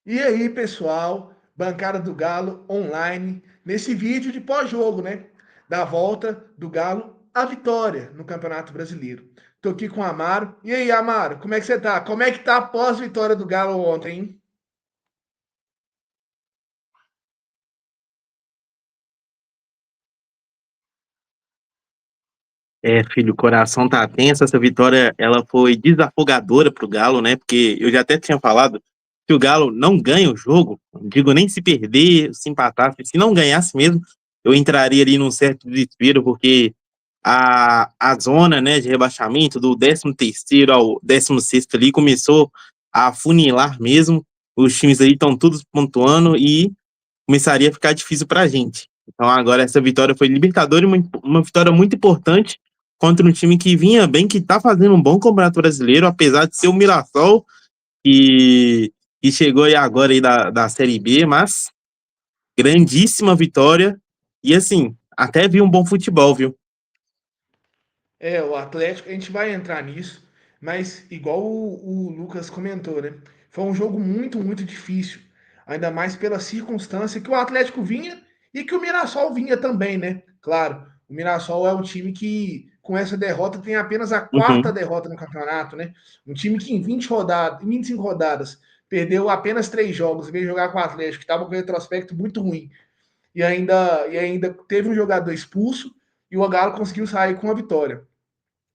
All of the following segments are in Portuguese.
E aí, pessoal, bancada do Galo online, nesse vídeo de pós-jogo, né? Da volta do Galo à vitória no Campeonato Brasileiro. Tô aqui com o Amaro. E aí, Amaro, como é que você tá? Como é que tá após a vitória do Galo ontem, hein? Filho, o coração tá tenso. Essa vitória, ela foi desafogadora pro Galo, né? Porque eu já até tinha falado que o Galo não ganha o jogo. Não digo nem se perder, se empatasse, se não ganhasse mesmo, eu entraria ali num certo desespero, porque a zona, né, de rebaixamento do 13º ao 16º ali começou a funilar mesmo. Os times aí estão todos pontuando e começaria a ficar difícil para a gente. Então agora essa vitória foi Libertadores, uma vitória muito importante contra um time que vinha bem, que está fazendo um bom campeonato brasileiro, apesar de ser o Mirassol, que, que chegou aí agora aí da Série B, mas grandíssima vitória e assim, até vi um bom futebol, viu? O Atlético, a gente vai entrar nisso, mas igual o Lucas comentou, né? Foi um jogo muito difícil, ainda mais pela circunstância que o Atlético vinha e que o Mirassol vinha também, né? Claro, o Mirassol é um time que, com essa derrota, tem apenas a quarta Uhum. derrota no campeonato, né? Um time que em 20 rodadas, em 25 rodadas, perdeu apenas 3 jogos, veio jogar com o Atlético, que estava com um retrospecto muito ruim, e ainda teve um jogador expulso, e o Galo conseguiu sair com a vitória.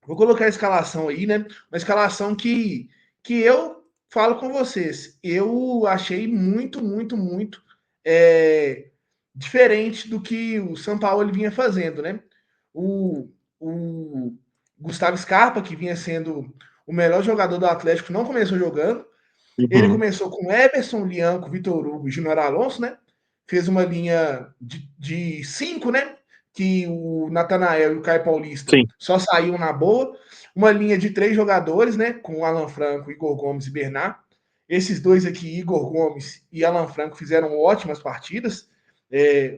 Vou colocar a escalação aí, né? Uma escalação que eu falo com vocês. Eu achei muito é, diferente do que o São Paulo ele vinha fazendo, né? O Gustavo Scarpa, que vinha sendo o melhor jogador do Atlético, não começou jogando. Ele Uhum. começou com Emerson, Lianco, Vitor Hugo e Júnior Alonso, né? Fez uma linha de cinco, né? Que o Natanael e o Caio Paulista Sim. só saíam na boa. Uma linha de 3 jogadores, né? Com Alan Franco, Igor Gomes e Bernard. Esses dois aqui, Igor Gomes e Alan Franco, fizeram ótimas partidas.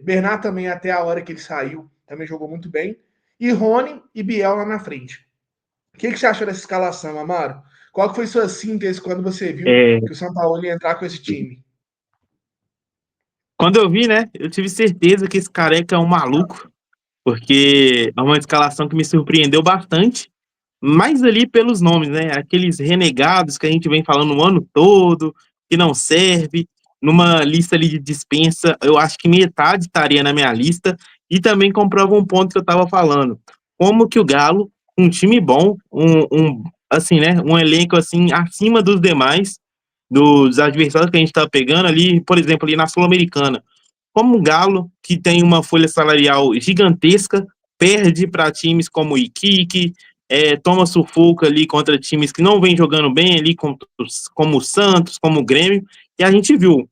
Bernard também, até a hora que ele saiu, também jogou muito bem. E Rony e Biel lá na frente. O que você achou dessa escalação, Amaro? Qual que foi sua síntese quando você viu É, que o São Paulo ia entrar com esse time? quando eu vi, né, eu tive certeza que esse careca é um maluco, porque é uma escalação que me surpreendeu bastante. Mais ali pelos nomes, né? Aqueles renegados que a gente vem falando o ano todo, que não serve. Numa lista ali de dispensa, eu acho que metade estaria na minha lista. E também comprova um ponto que eu estava falando. Como que o Galo, um time bom, assim, né? Um elenco assim acima dos demais, dos adversários que a gente estava pegando ali, por exemplo, ali na Sul-Americana. Como o Galo, que tem uma folha salarial gigantesca, perde para times como o Iquique, toma sufoco ali contra times que não vem jogando bem ali, como o Santos, como o Grêmio, e a gente viu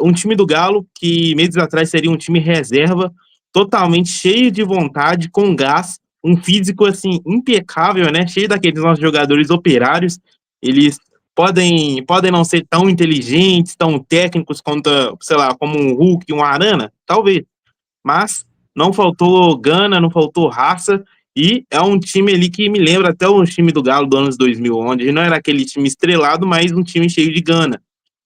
um time do Galo que meses atrás seria um time reserva, totalmente cheio de vontade, com gás, um físico assim impecável, né? Cheio daqueles nossos jogadores operários, eles podem não ser tão inteligentes, tão técnicos quanto, sei lá, como um Hulk, um Arana, talvez, mas não faltou gana, não faltou raça, e é um time ali que me lembra até o time do Galo do anos 2000, onde não era aquele time estrelado, mas um time cheio de gana.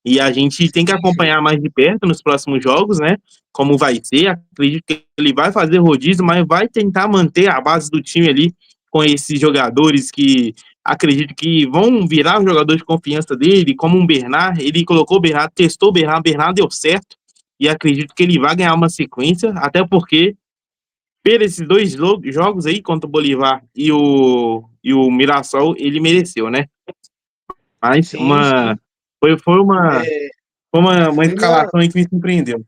E a gente tem que Sim, sim. acompanhar mais de perto nos próximos jogos, né? Como vai ser. Acredito que ele vai fazer rodízio, mas vai tentar manter a base do time ali com esses jogadores que acredito que vão virar os jogadores de confiança dele, como um Bernard. Ele colocou o Bernard, testou o Bernard, deu certo. E acredito que ele vai ganhar uma sequência, até porque, por esses dois jogos aí, contra o Bolivar e o Mirassol, ele mereceu, né? Mas Sim, sim. foi uma, É, foi uma foi uma, escalação aí que me surpreendeu.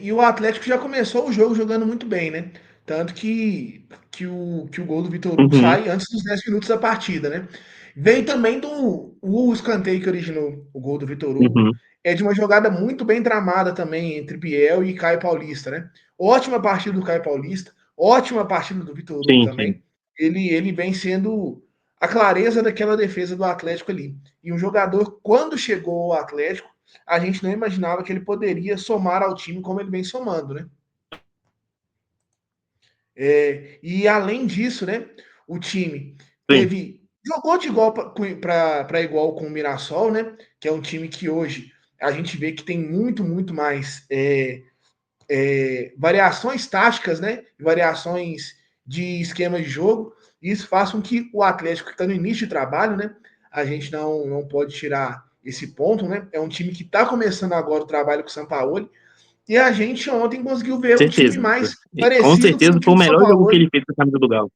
e o Atlético já começou o jogo jogando muito bem, né? Tanto que o gol do Vitor Hugo Uhum, sai antes dos 10 minutos da partida, né? Veio também do o escanteio que originou o gol do Vitor Hugo. uhum, É de uma jogada muito bem tramada também entre Biel e Caio Paulista, né? Ótima partida do Caio Paulista, ótima partida do Vitor Hugo sim, sim. também. Ele vem sendo a clareza daquela defesa do Atlético ali. E um jogador, quando chegou ao Atlético, a gente não imaginava que ele poderia somar ao time como ele vem somando, né? E além disso, né, o time Sim. teve jogou de igual para igual com o Mirassol, né? Que é um time que hoje a gente vê que tem muito mais variações táticas, né? Variações de esquema de jogo. E isso faz com que o Atlético, que está no início de trabalho, né? A gente não pode tirar esse ponto, né? É um time que está começando agora o trabalho com o Sampaoli. E a gente ontem conseguiu ver um time Certeza. mais E, com parecido com certeza o foi time o do melhor jogo que Sampaoli. ele fez com a camisa do Galo.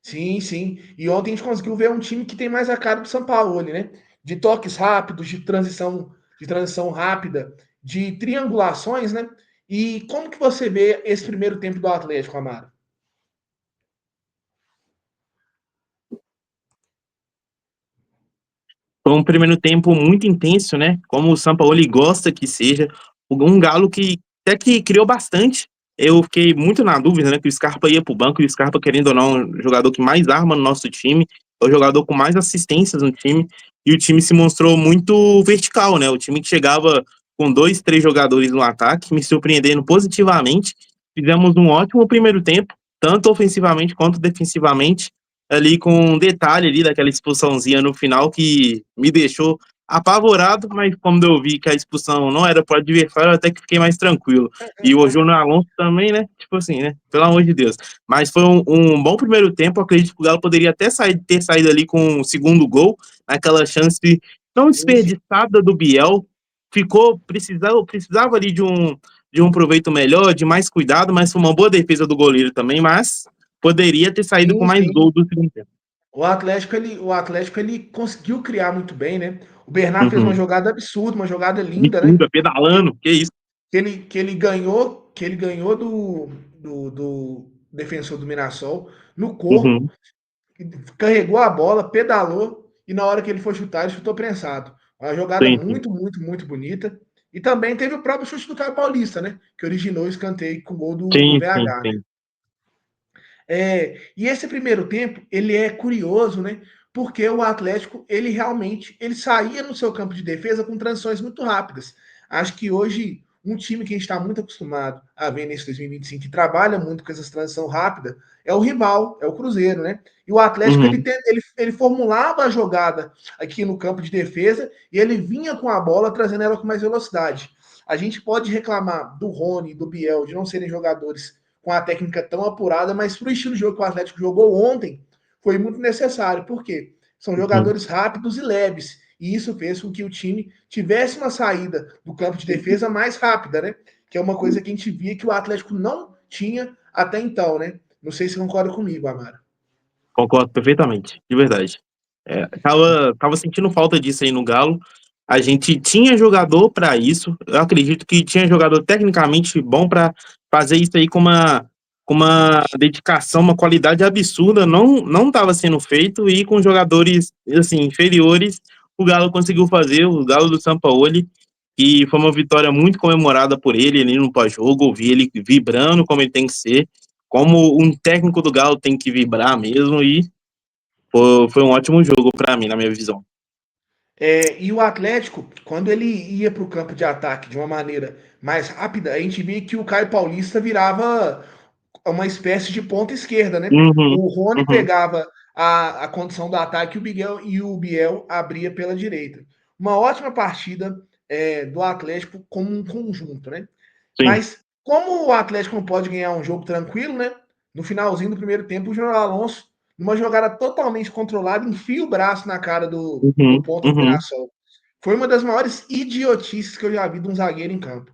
Sim, sim. E ontem a gente conseguiu ver um time que tem mais a cara do Sampaoli, né? De toques rápidos, de transição rápida, de triangulações, né? E como que você vê esse primeiro tempo do Atlético, Amaro? Foi um primeiro tempo muito intenso, né? Como o Sampaoli gosta que seja. Um Galo que até que criou bastante. Eu fiquei muito na dúvida, né? Que o Scarpa ia pro banco, e o Scarpa, querendo ou não, é o jogador que mais arma no nosso time, é o jogador com mais assistências no time, e o time se mostrou muito vertical, né? O time que chegava com dois, três jogadores no ataque, me surpreendendo positivamente. Fizemos um ótimo primeiro tempo, tanto ofensivamente quanto defensivamente, ali com um detalhe ali daquela expulsãozinha no final que me deixou apavorado, mas como eu vi que a expulsão não era para o adversário, eu até que fiquei mais tranquilo. E o Júnior Alonso também, né? Tipo assim, né? Pelo amor de Deus. Mas foi um bom primeiro tempo. Acredito que o Galo poderia até ter saído ali com o segundo gol, naquela chance tão Sim, sim. desperdiçada do Biel. Precisava ali de um proveito melhor, de mais cuidado, mas foi uma boa defesa do goleiro também, mas poderia ter saído com Sim, mais sim. gol do segundo tempo. O Atlético ele conseguiu criar muito bem, né? O Bernard fez uma Uhum. jogada absurda, uma jogada linda, né? Absurda, pedalando, que isso. Que ele ganhou do defensor do Mirassol no corpo, Uhum. carregou a bola, pedalou e na hora que ele foi chutar, ele chutou prensado. Uma jogada Sim, sim. muito bonita. E também teve o próprio chute do Caio Paulista, né? Que originou o escanteio com o gol do Sim, sim, VH, né? sim. E esse primeiro tempo, ele é curioso, né? Porque o Atlético, ele realmente, ele saía no seu campo de defesa com transições muito rápidas. Acho que hoje, um time que a gente está muito acostumado a ver nesse 2025, que trabalha muito com essa transição rápida, é o rival, é o Cruzeiro, né? E o Atlético, ele, Uhum. tem, ele, ele formulava a jogada aqui no campo de defesa e ele vinha com a bola, trazendo ela com mais velocidade. A gente pode reclamar do Rony, do Biel, de não serem jogadores com a técnica tão apurada, mas para o estilo de jogo que o Atlético jogou ontem, foi muito necessário. Por quê? São Uhum. jogadores rápidos e leves. E isso fez com que o time tivesse uma saída do campo de defesa mais rápida, né? Que é uma coisa que a gente via que o Atlético não tinha até então, né? Não sei se concorda comigo, Amara. Concordo perfeitamente, de verdade. Tava sentindo falta disso aí no Galo. A gente tinha jogador para isso. Eu acredito que tinha jogador tecnicamente bom para fazer isso aí com uma dedicação, uma qualidade absurda. Não estava sendo feito e com jogadores assim inferiores, o Galo conseguiu fazer. O Galo do Sampaoli, e foi uma vitória muito comemorada por ele ali no pós-jogo. Ouvi ele vibrando como ele tem que ser, como um técnico do Galo tem que vibrar mesmo, e foi um ótimo jogo para mim, na minha visão. E o Atlético, quando ele ia para o campo de ataque de uma maneira mais rápida, a gente via que o Caio Paulista virava uma espécie de ponta esquerda, né? Uhum, O Rony uhum, pegava a condição do ataque e o Biel abria pela direita. Uma ótima partida do Atlético como um conjunto, né? sim. Mas como o Atlético não pode ganhar um jogo tranquilo, né? No finalzinho do primeiro tempo, o Júnior Alonso, numa jogada totalmente controlada, enfia o braço na cara do Uhum, ponta do uhum, Mirassol. Foi uma das maiores idiotices que eu já vi de um zagueiro em campo.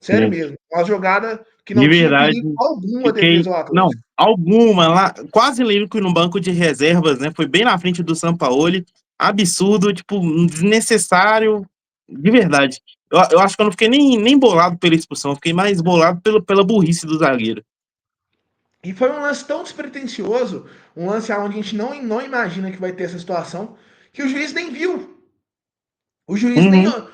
Sério sim. mesmo. Uma jogada que De não tinha verdade, perigo algum a fiquei. defesa do Não, Atlético. alguma lá, quase lembro que no banco de reservas, né? Foi bem na frente do Sampaoli. Absurdo, tipo, desnecessário, de verdade. Eu acho que eu não fiquei nem bolado pela expulsão, eu fiquei mais bolado pela burrice do zagueiro. E foi um lance tão despretensioso, um lance onde a gente não imagina que vai ter essa situação, que o juiz nem viu. O juiz nem. Uhum,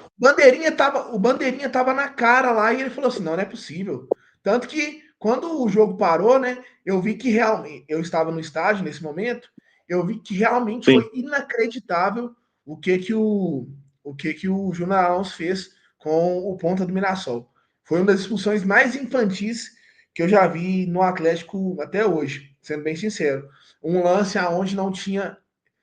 O bandeirinha tava na cara lá e ele falou assim: não, não é possível. Tanto que quando o jogo parou, né? Eu vi que realmente. Eu estava no estádio nesse momento, eu vi que realmente sim. foi inacreditável o que o Júnior Alonso fez com o ponta do Mirassol. Foi uma das expulsões mais infantis que eu já vi no Atlético até hoje, sendo bem sincero. Um lance aonde não tinha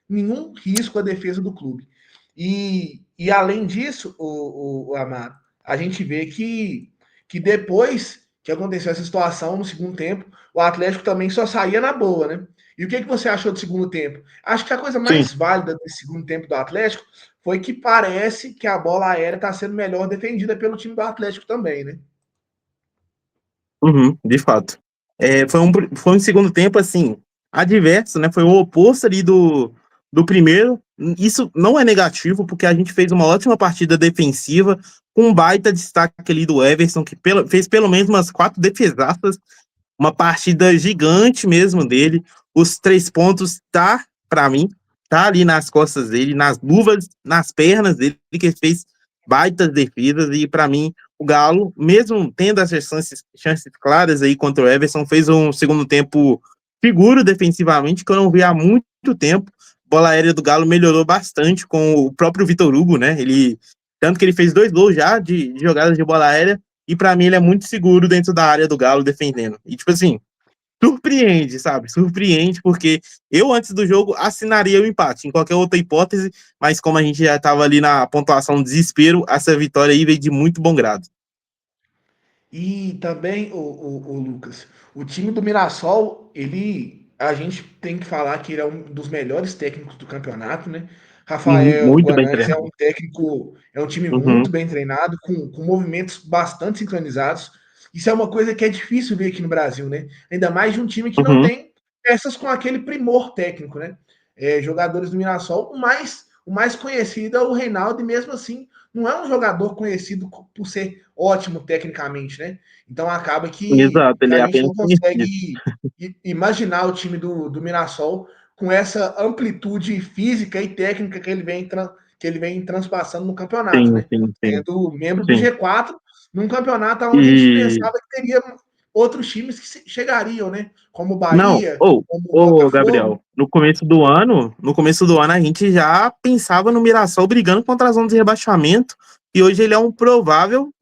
nenhum risco à defesa do clube. E além disso, o Amaro, a gente vê que depois que aconteceu essa situação no segundo tempo, o Atlético também só saía na boa, né? E o que você achou do segundo tempo? Acho que a coisa Sim. mais válida desse segundo tempo do Atlético foi que parece que a bola aérea está sendo melhor defendida pelo time do Atlético também, né? Uhum, de fato. Foi um segundo tempo, assim, adverso, né? Foi o oposto ali do primeiro. Isso não é negativo, porque a gente fez uma ótima partida defensiva, com um baita destaque ali do Everson, que fez pelo menos umas 4 defesaças, uma partida gigante mesmo dele. Os 3 pontos para mim, tá ali nas costas dele, nas luvas, nas pernas dele, que ele fez baitas defesas, e para mim o Galo, mesmo tendo as chances claras aí contra o Everson, fez um segundo tempo seguro defensivamente, que eu não vi há muito tempo. A bola aérea do Galo melhorou bastante com o próprio Vitor Hugo, né? Tanto que ele fez 2 gols já de jogadas de bola aérea, e para mim ele é muito seguro dentro da área do Galo defendendo. E tipo assim, surpreende, sabe? Surpreende, porque eu, antes do jogo, assinaria o empate, em qualquer outra hipótese, mas como a gente já estava ali na pontuação do desespero, essa vitória aí veio de muito bom grado. E também, o Lucas, o time do Mirassol, a gente tem que falar que ele é um dos melhores técnicos do campeonato, né? Rafael Muito bem Guanais é treinado. um técnico, é um time Uhum, muito bem treinado, com movimentos bastante sincronizados. Isso é uma coisa que é difícil ver aqui no Brasil, né? Ainda mais de um time que não uhum, tem peças com aquele primor técnico, né? Jogadores do Mirassol, o mais conhecido é o Reinaldo, e mesmo assim não é um jogador conhecido por ser ótimo tecnicamente, né? Então acaba que, exato, que ele a é gente apenas não conhecido. consegue imaginar o time do Mirassol com essa amplitude física e técnica que ele vem transpassando no campeonato, Sim, né? sim, sim, Sendo membro do sim. G4, num campeonato onde a gente E pensava que teria outros times que chegariam, né? Como o não, Bahia, como o Gabriel, Botafogo. no começo do ano a gente já pensava no Mirassol brigando contra a zona de rebaixamento, e hoje ele é um provável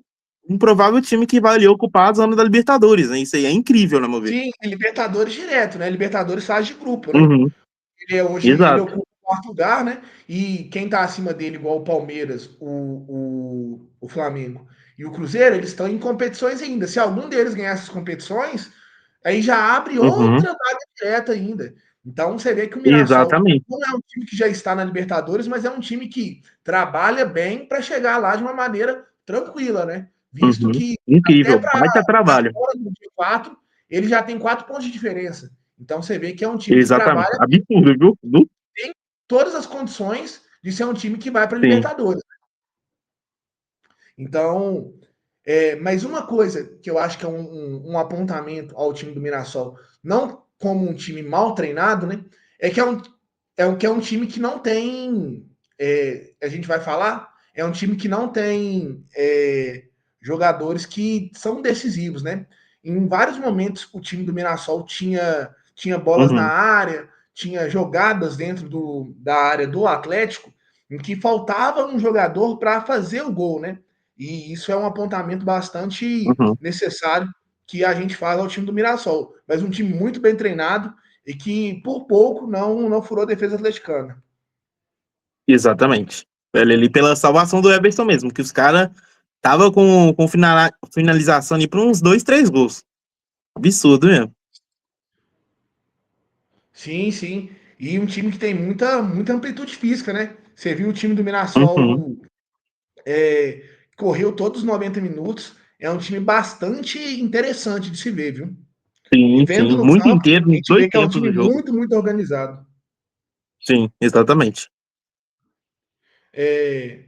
time que vai ali ocupar a zona da Libertadores, né? Isso aí é incrível, na meu ver. Sim, Libertadores direto, né? Libertadores fase de grupo, né? Uhum, Hoje ele exato. ocupa o quarto lugar, né? E quem está acima dele, igual o Palmeiras, o Flamengo e o Cruzeiro, eles estão em competições ainda. Se algum deles ganhar essas competições, aí já abre Uhum, outra vaga direta ainda. Então você vê que o Mirassol exatamente. não é um time que já está na Libertadores, mas é um time que trabalha bem para chegar lá de uma maneira tranquila, né? Visto Uhum, que até incrível, para baita estar trabalho. fora do G4, ele já tem 4 pontos de diferença. Então você vê que é um time que Exatamente. trabalha, Absurdo, viu? tem todas as condições de ser um time que vai para a Sim. Libertadores. Então, mas uma coisa que eu acho que é um apontamento ao time do Mirassol, não como um time mal treinado, né? É que é um time que não tem. A gente vai falar, é um time que não tem jogadores que são decisivos, né? Em vários momentos o time do Mirassol tinha bolas na Uhum, área, tinha jogadas dentro da área do Atlético, em que faltava um jogador para fazer o gol, né? E isso é um apontamento bastante uhum, necessário que a gente faz ao time do Mirassol. Mas um time muito bem treinado e que, por pouco, não furou a defesa atleticana. exatamente. Ali pela salvação do Everton mesmo, que os caras tava com finalização ali para uns 2, 3 gols. Absurdo mesmo. Sim, sim. E um time que tem muita amplitude física, né? Você viu o time do Uhum. Mirassol correu todos os 90 minutos. É um time bastante interessante de se ver, viu? E Sim, vendo sim. no Muito campo, inteiro a nos gente dois vê que é um tempos time do jogo. muito, muito organizado. Sim, exatamente. É,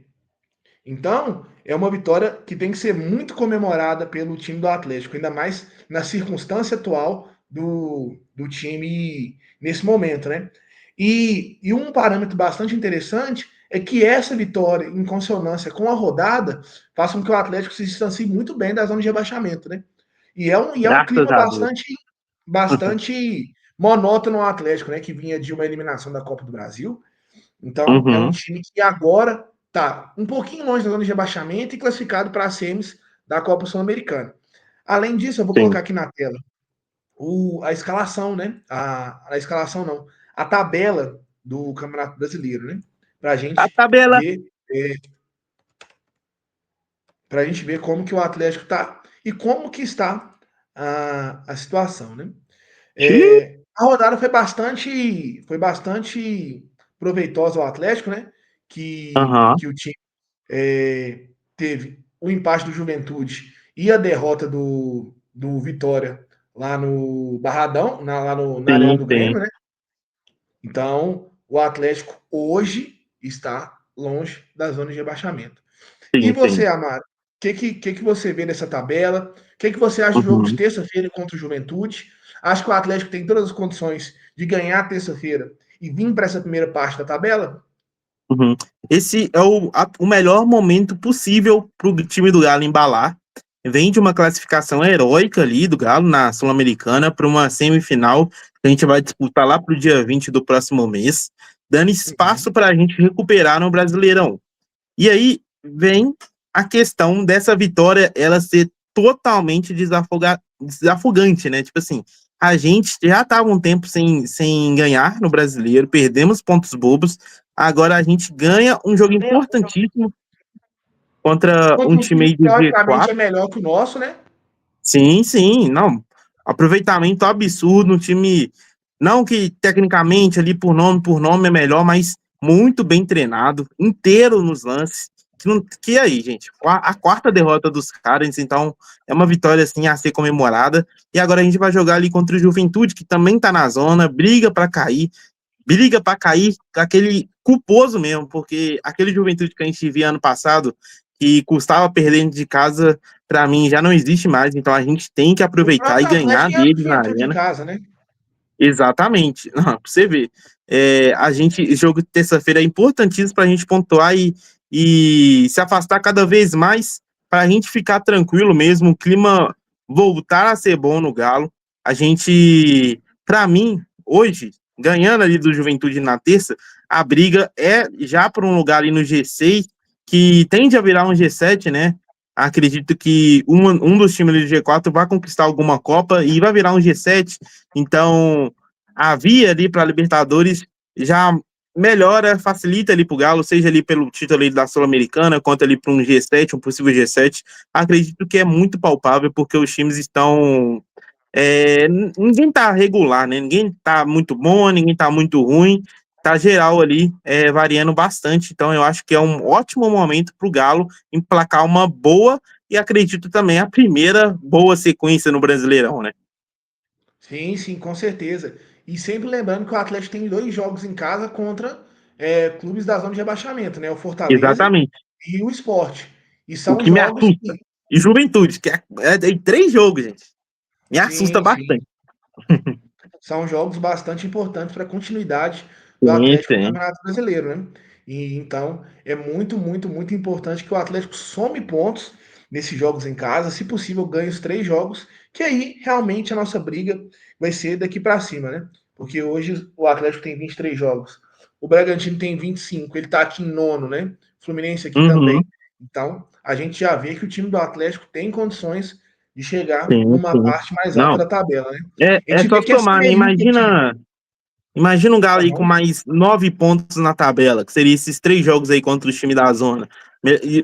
Então, é uma vitória que tem que ser muito comemorada pelo time do Atlético, ainda mais na circunstância atual do time nesse momento, né? E um parâmetro bastante interessante é que essa vitória, em consonância com a rodada, faz com que o Atlético se distancie muito bem da zona de rebaixamento, né? E é um Graças clima a Deus. bastante monótono ao Atlético, né? Que vinha de uma eliminação da Copa do Brasil. Então, é um Uhum, time que agora está um pouquinho longe da zona de rebaixamento e classificado para as semis da Copa Sul-Americana. Além disso, eu vou sim. colocar aqui na tela a escalação, né? A escalação não. A tabela do Campeonato Brasileiro, né? Para a A gente tabela. ver, para a gente ver como que o Atlético está e como que está a situação, né? A rodada foi bastante proveitosa ao Atlético, né? Aham, Que o time teve o empate do Juventude e a derrota do Vitória lá no Barradão, na Arena sim, do sim, Grêmio, né? Então, o Atlético hoje está longe da zona de rebaixamento. E sim, sim. você, Amaro, o que você vê dessa tabela? O que você acha do jogo de Uhum, terça-feira contra o Juventude? Acho que o Atlético tem todas as condições de ganhar terça-feira e vir para essa primeira parte da tabela? uhum. Esse é o melhor momento possível para o time do Galo embalar. Vem de uma classificação heróica ali do Galo na Sul-Americana para uma semifinal que a gente vai disputar lá para o dia 20 do próximo mês, dando espaço Uhum. para a gente recuperar no Brasileirão. E aí vem a questão dessa vitória ela ser totalmente desafogante, né? Tipo assim, a gente já estava um tempo sem ganhar no Brasileiro, perdemos pontos bobos, agora a gente ganha um jogo importantíssimo contra um Contra um time time aí que do teoricamente é G4. melhor que o nosso, né? Sim, sim, não. Aproveitamento absurdo, um time, não que tecnicamente ali por nome é melhor, mas muito bem treinado, inteiro nos lances. Que aí, gente, a quarta derrota dos caras, então é uma vitória assim a ser comemorada. E agora a gente vai jogar ali contra o Juventude, que também tá na zona, briga para cair, aquele culposo mesmo, porque aquele Juventude que a gente via ano passado, que custava perdendo de casa, para mim já não existe mais, então a gente tem que O aproveitar e próprio ganhar Atlético ganhou do deles na Juventude em arena. casa, né? Exatamente. Não, pra você ver. A gente, jogo de terça-feira é importantíssimo para a gente pontuar e se afastar cada vez mais para a gente ficar tranquilo mesmo, o clima voltar a ser bom no Galo. A gente, para mim, hoje, ganhando ali do Juventude na terça, a briga é já por um lugar ali no G6, que tende a virar um G7, né? Acredito que um dos times do G4 vai conquistar alguma Copa e vai virar um G7. Então, a via ali para a Libertadores já melhora, facilita ali para o Galo, seja ali pelo título ali da Sul-Americana, quanto ali para um G7, um possível G7. Acredito que é muito palpável, porque os times estão. Ninguém tá regular, né? Ninguém tá muito bom, ninguém tá muito ruim. Tá geral ali, variando bastante. Então, eu acho que é um ótimo momento para o Galo emplacar uma boa e acredito também a primeira boa sequência no Brasileirão, né? Sim, sim, com certeza. E sempre lembrando que o Atlético tem 2 jogos em casa contra clubes da zona de rebaixamento, né? O Fortaleza Exatamente. e o Sport. E O são que me jogos assusta. que. E Juventude, que tem 3 jogos, gente. Me assusta Sim, sim. bastante. São jogos bastante importantes para a continuidade do Sim, Atlético no sim. Campeonato Brasileiro, né? E então é muito, muito, muito importante que o Atlético some pontos nesses jogos em casa, se possível ganhe os 3 jogos, que aí realmente a nossa briga vai ser daqui para cima, né? Porque hoje o Atlético tem 23 jogos, o Bragantino tem 25, ele está aqui em nono, né? O Fluminense aqui também. Uhum. Então a gente já vê que o time do Atlético tem condições de chegar Sim, numa sim. parte mais alta Não, da tabela, né? A é gente só vê que esse somar, né? meio que de. Imagina um Galo aí com Aham. mais 9 pontos na tabela, que seria esses 3 jogos aí contra o time da zona.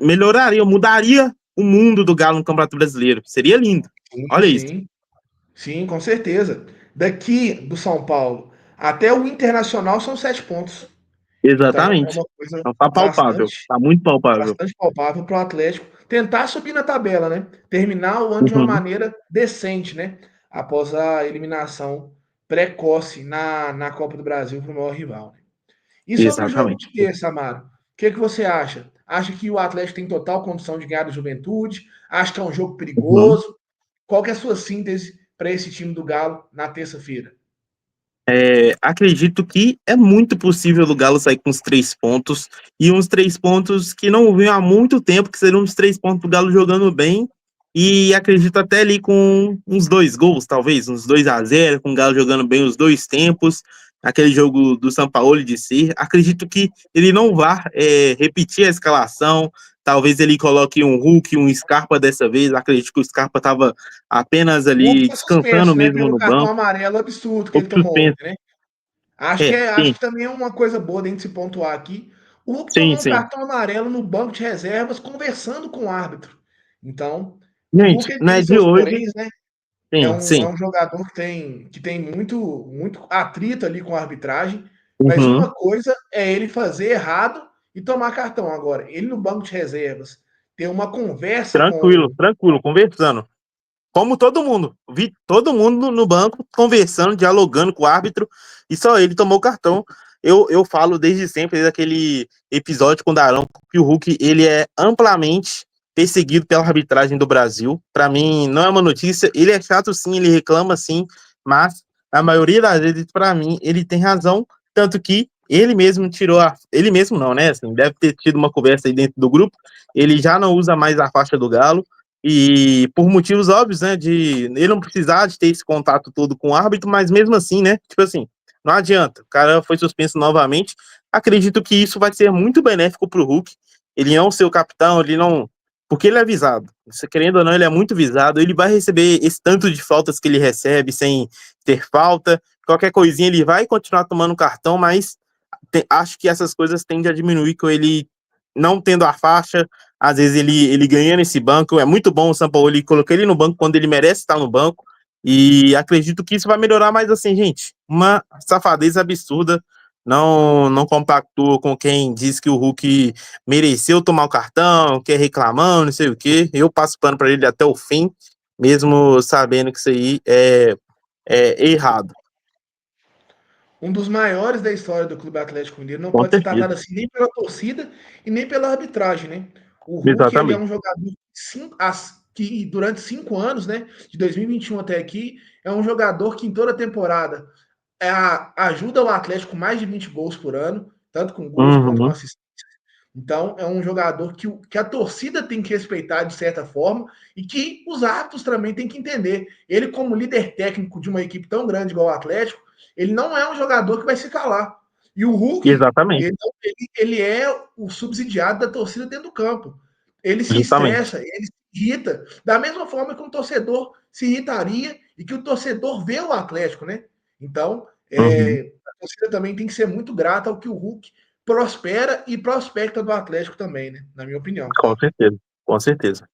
Melhoraria, mudaria o mundo do Galo no Campeonato Brasileiro. Seria lindo. Sim, Olha isso. sim. Sim, com certeza. Daqui do São Paulo até o Internacional são 7 pontos. Então é Exatamente. uma coisa Então tá palpável. bastante, Tá muito palpável. bastante palpável para o Atlético tentar subir na tabela, né? Terminar o ano de uma Uhum. maneira decente, né? Após a eliminação precoce na Copa do Brasil para o maior rival. E sobre o jogo Exatamente. de terça, Amaro, o que você acha? Acha que o Atlético tem total condição de ganhar do Juventude? Acha que é um jogo Uhum. perigoso? Qual que é a sua síntese para esse time do Galo na terça-feira? Acredito que é muito possível o Galo sair com os 3 pontos e uns 3 pontos que não vinham há muito tempo, que seriam uns 3 pontos do Galo jogando bem. E acredito até ali com uns 2 gols, talvez, uns 2-0, com o Galo jogando bem os 2 tempos, aquele jogo do São Paulo de ser. Acredito que ele não vá repetir a escalação, talvez ele coloque um Hulk, um Scarpa dessa vez. Acredito que o Scarpa estava apenas O Hulk ali está descansando suspenso, né? mesmo Pelo no cartão banco, amarelo absurdo que pouco ele tomou suspenso. ontem, né? Acho Sim, que também é uma coisa boa dentro de se pontuar aqui. O Hulk sim, tomou um sim. cartão amarelo no banco de reservas conversando com o árbitro. Então, o Gente, Hulk ele não tem é de seus hoje. poréns, né? Sim, É sim. um jogador que tem muito atrito ali com a arbitragem, mas Uhum. uma coisa é ele fazer errado e tomar cartão. Agora, ele no banco de reservas ter uma conversa Tranquilo, com. tranquilo, conversando. Como todo mundo. Vi todo mundo no banco conversando, dialogando com o árbitro, e só ele tomou o cartão. Eu falo desde sempre, desde aquele episódio com o Darão, que o Hulk ele é amplamente perseguido pela arbitragem do Brasil. Para mim, não é uma notícia. Ele é chato sim, ele reclama sim, mas a maioria das vezes, para mim, ele tem razão. Tanto que ele mesmo tirou a. Ele mesmo não, né? Assim, deve ter tido uma conversa aí dentro do grupo. Ele já não usa mais a faixa do Galo e por motivos óbvios, né, de ele não precisar de ter esse contato todo com o árbitro, mas mesmo assim, né, tipo assim, não adianta, o cara foi suspenso novamente, acredito que isso vai ser muito benéfico pro Hulk, ele não ser o capitão, ele não, porque ele é visado, se querendo ou não, ele é muito visado, ele vai receber esse tanto de faltas que ele recebe sem ter falta, qualquer coisinha ele vai continuar tomando cartão, mas acho que essas coisas tendem a diminuir com ele não tendo a faixa, às vezes ele ganha nesse banco, é muito bom o Sampaoli, coloquei ele no banco quando ele merece estar no banco, e acredito que isso vai melhorar, mas assim, gente, uma safadeza absurda, não compactua com quem diz que o Hulk mereceu tomar o cartão, que é reclamão, não sei o quê, eu passo pano para ele até o fim, mesmo sabendo que isso aí é errado, Um dos maiores da história do Clube Atlético Mineiro não com pode ser certeza, tratado assim nem pela torcida e nem pela arbitragem, né? O Hulk, ele é exatamente. um jogador que durante 5 anos, né, de 2021 até aqui, é um jogador que em toda temporada ajuda o Atlético com mais de 20 gols por ano, tanto com gols quanto com Uhum, assistência. Então, é um jogador que a torcida tem que respeitar de certa forma e que os árbitros também têm que entender. Ele, como líder técnico de uma equipe tão grande igual o Atlético, ele não é um jogador que vai se calar. E o Hulk, exatamente, ele é o subsidiado da torcida dentro do campo. Ele se justamente. estressa, ele se irrita, da mesma forma que um torcedor se irritaria e que o torcedor vê o Atlético, né? Então, Uhum. a torcida também tem que ser muito grata ao que o Hulk prospera e prospecta do Atlético também, né? Na minha opinião. Com certeza, com certeza.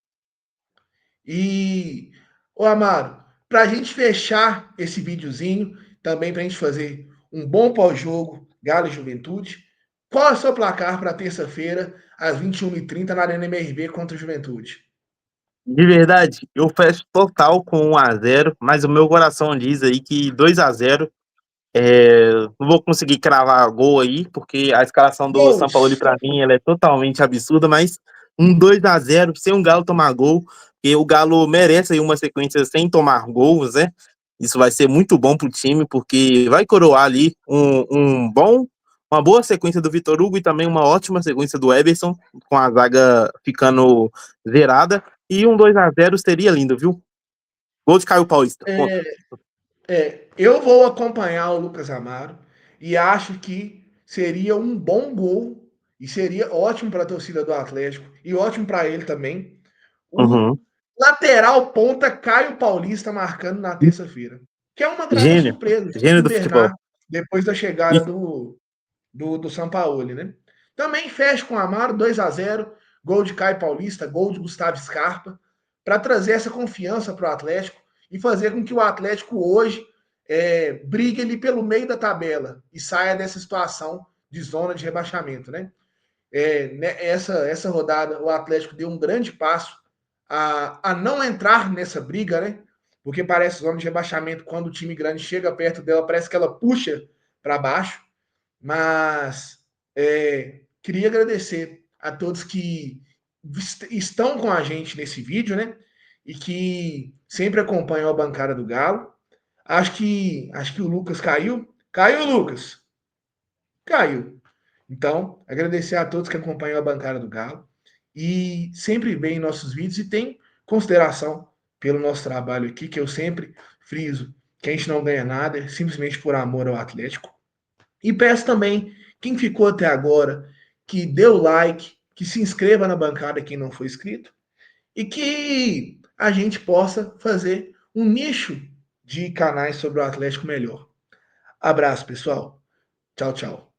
E, ô Amaro, para a gente fechar esse videozinho, também para a gente fazer um bom pós-jogo, Galo e Juventude, qual é o seu placar para terça-feira, às 21h30, na Arena MRV contra o Juventude? De verdade, eu fecho total com 1-0, mas o meu coração diz aí que 2-0. Não vou conseguir cravar gol aí, porque a escalação do São Paulo, Gols. para mim, ela é totalmente absurda, mas um 2-0 sem um Galo tomar gol, porque o Galo merece aí uma sequência sem tomar gols, né? Isso vai ser muito bom pro time, porque vai coroar ali uma boa sequência do Vitor Hugo e também uma ótima sequência do Everson, com a zaga ficando zerada. E um 2-0 seria lindo, viu? Gol de Caio Paulista. Ponto. É, eu vou acompanhar o Lucas Amaro e acho que seria um bom gol e seria ótimo para a torcida do Atlético e ótimo para ele também. O Uhum. lateral ponta Caio Paulista marcando na terça-feira, que é uma grata Gênio. surpresa o time Gênio do futebol. engrenar depois da E chegada do Sampaoli, né? Também fecha com o Amaro 2-0, gol de Caio Paulista, gol de Gustavo Scarpa, para trazer essa confiança para o Atlético e fazer com que o Atlético hoje brigue ali pelo meio da tabela e saia dessa situação de zona de rebaixamento, né? Essa rodada o Atlético deu um grande passo a não entrar nessa briga, né? Porque parece zona de rebaixamento, quando o time grande chega perto dela, parece que ela puxa para baixo. Mas queria agradecer a todos que estão com a gente nesse vídeo, né? E que sempre acompanham a bancada do Galo. Acho que o Lucas caiu. Caiu, Lucas? Caiu. Então, agradecer a todos que acompanham a bancada do Galo e sempre veem nossos vídeos e tem consideração pelo nosso trabalho aqui, que eu sempre friso que a gente não ganha nada, é simplesmente por amor ao Atlético. E peço também, quem ficou até agora, que dê o like, que se inscreva na bancada quem não foi inscrito, e que a gente possa fazer um nicho de canais sobre o Atlético melhor. Abraço, pessoal. Tchau, tchau.